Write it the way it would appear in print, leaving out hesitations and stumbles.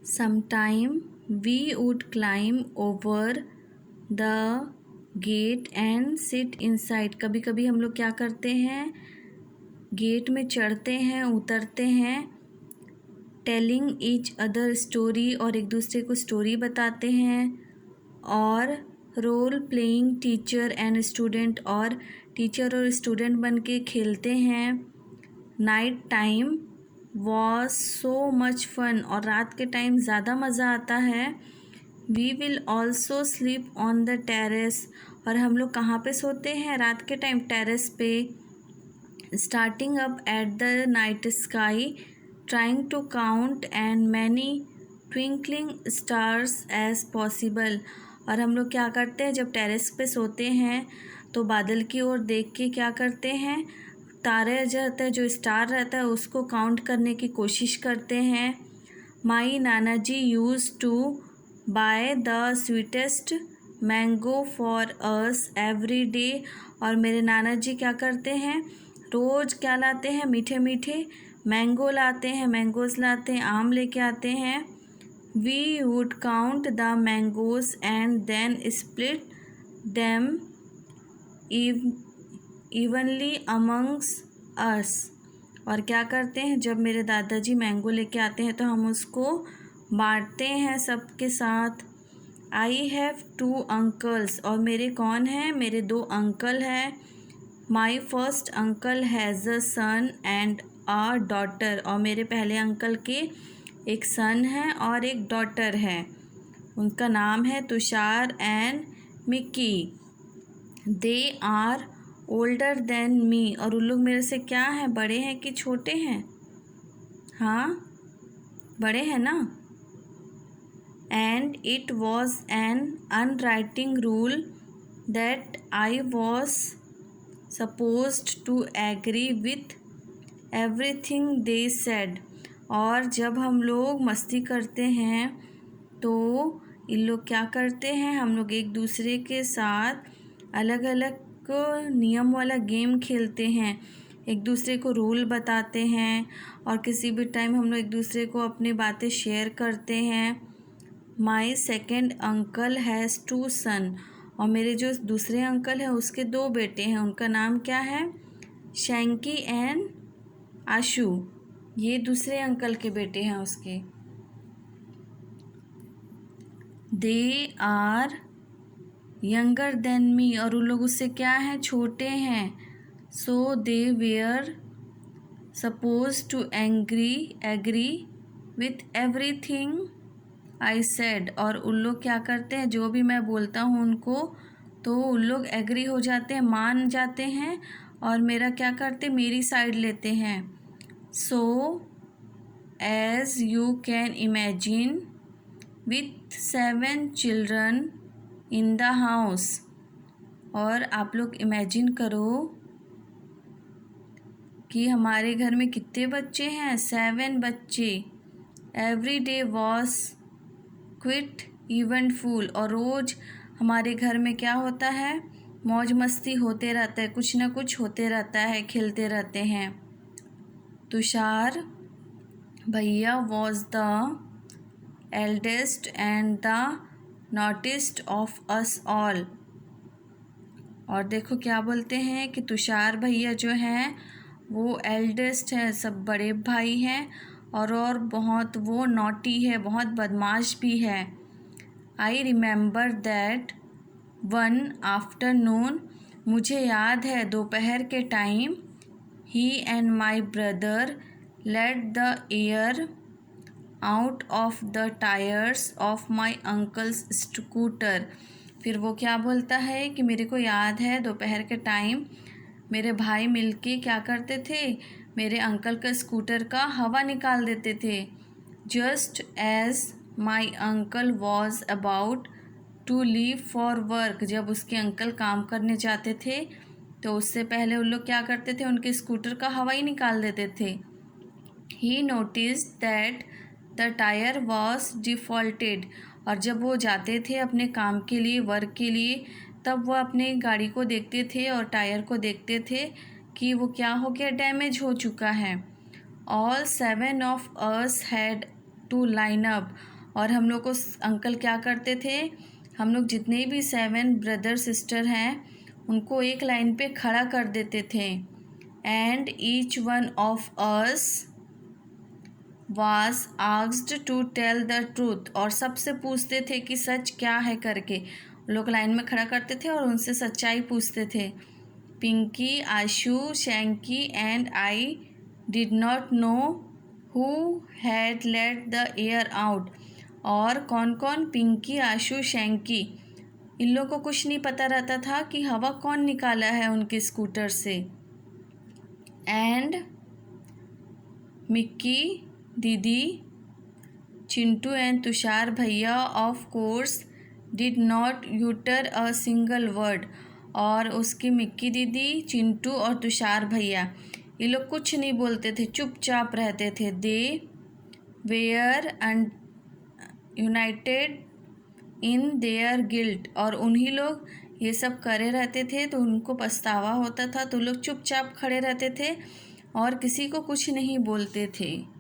Sometime we would climb over the gate and sit inside. कभी कभी हम लोग क्या करते हैं, गेट में चढ़ते हैं, उतरते हैं. टेलिंग ईच अदर स्टोरी, और एक दूसरे को स्टोरी बताते हैं. और role playing teacher and student, और टीचर और स्टूडेंट बन के खेलते हैं. Night time was so much fun, और रात के टाइम ज़्यादा मज़ा आता है. We will also sleep on the terrace, और हम लोग कहाँ पे सोते हैं रात के टाइम? टेरेस पे. Starting up at the night sky, trying to count and many twinkling stars as possible. और हम लोग क्या करते हैं, जब टेरेस पे सोते हैं तो बादल की ओर देख के क्या करते हैं, तारे जो रहता है, जो स्टार रहता है, उसको काउंट करने की कोशिश करते हैं. My nana ji used to buy the sweetest mango for us every day. और मेरे नाना जी क्या करते हैं, रोज़ क्या लाते हैं, मीठे मीठे मैंगो लाते हैं, मैंगोज़ लाते हैं, आम लेके आते हैं. We would count the mangoes and then split them evenly amongst us. और क्या करते हैं, जब मेरे दादाजी मैंगो लेके आते हैं तो हम उसको बांटते हैं सबके साथ. आई हैव 2 अंकल्स, और मेरे कौन हैं, मेरे 2 अंकल हैं. My first uncle has a son and a daughter, और मेरे पहले अंकल के एक सन है और एक डॉटर है. उनका नाम है Tushar and Mikki. They are older than me, और उन लोग मेरे से क्या हैं, बड़े हैं कि छोटे हैं? हाँ, बड़े हैं ना. And it was an unwriting rule that I was supposed to agree with everything they said. और जब हम लोग मस्ती करते हैं तो इन लोग क्या करते हैं, हम लोग एक दूसरे के साथ अलग अलग नियम वाला गेम खेलते हैं, एक दूसरे को रूल बताते हैं, और किसी भी टाइम हम लोग एक दूसरे को अपनी बातें शेयर करते हैं. माई सेकेंड अंकल हैज़ 2 सन, और मेरे जो दूसरे अंकल हैं उसके 2 बेटे हैं. उनका नाम क्या है, शैंकी एंड आशु. ये दूसरे अंकल के बेटे हैं उसके. They are younger than me, और उन लोग उससे क्या हैं, छोटे हैं. So they were suppose to agree with everything I said. और उन लोग क्या करते हैं, जो भी मैं बोलता हूँ उनको, तो उन लोग एग्री हो जाते हैं, मान जाते हैं, और मेरा क्या करते, मेरी साइड लेते हैं. So as you can imagine with 7 children in the house. और आप लोग इमेजिन करो कि हमारे घर में कितने बच्चे हैं, 7 बच्चे. Every day was quit eventful, और रोज़ हमारे घर में क्या होता है, मौज मस्ती होते रहता है, कुछ ना कुछ होते रहता है, खेलते रहते हैं. तुषार भैया was the eldest and the नॉटिस्ट of us all. और देखो क्या बोलते हैं कि तुषार भैया जो हैं वो एल्डेस्ट है, सब बड़े भाई हैं, और बहुत वो नॉटी है, बहुत बदमाश भी है. I remember that one afternoon, मुझे याद है दोपहर के time, he and my brother let the air out of the tyres of my uncle's scooter. फिर वो क्या बोलता है कि मेरे को याद है दोपहर के टाइम मेरे भाई मिलके क्या करते थे, मेरे अंकल का स्कूटर का हवा निकाल देते थे. Just as my uncle was about to leave for work, जब उसके अंकल काम करने जाते थे तो उससे पहले उन लोग क्या करते थे, उनके स्कूटर का हवा ही निकाल देते थे. ही noticed that the tyre was defaulted, और जब वो जाते थे अपने काम के लिए, वर्क के लिए, तब वो अपने गाड़ी को देखते थे और टायर को देखते थे कि वो क्या हो गया, डैमेज हो चुका है. All 7 of us had to line up, और हम लोग को अंकल क्या करते थे, हम लोग जितने भी 7 ब्रदर सिस्टर हैं उनको एक लाइन पे खड़ा कर देते थे। And each one of us was asked to tell the truth, और सबसे पूछते थे कि सच क्या है करके। लोग लाइन में खड़ा करते थे और उनसे सच्चाई पूछते थे। Pinky, Ashu, Shanky and I did not know who had let the air out. और कौन कौन, पिंकी, आशु, शैंकी, इन लोगों को कुछ नहीं पता रहता था कि हवा कौन निकाला है उनके स्कूटर से। एंड मिक्की दीदी, Chintu and Tushar bhaiya of course did not utter a single word. और उसकी मिक्की दीदी, चिंटू और तुषार भैया ये लोग कुछ नहीं बोलते थे, चुपचाप रहते थे। They were and united in their guilt, और उन्हीं लोग ये सब करे रहते थे तो उनको पछतावा होता था तो लोग चुपचाप खड़े रहते थे और किसी को कुछ नहीं बोलते थे।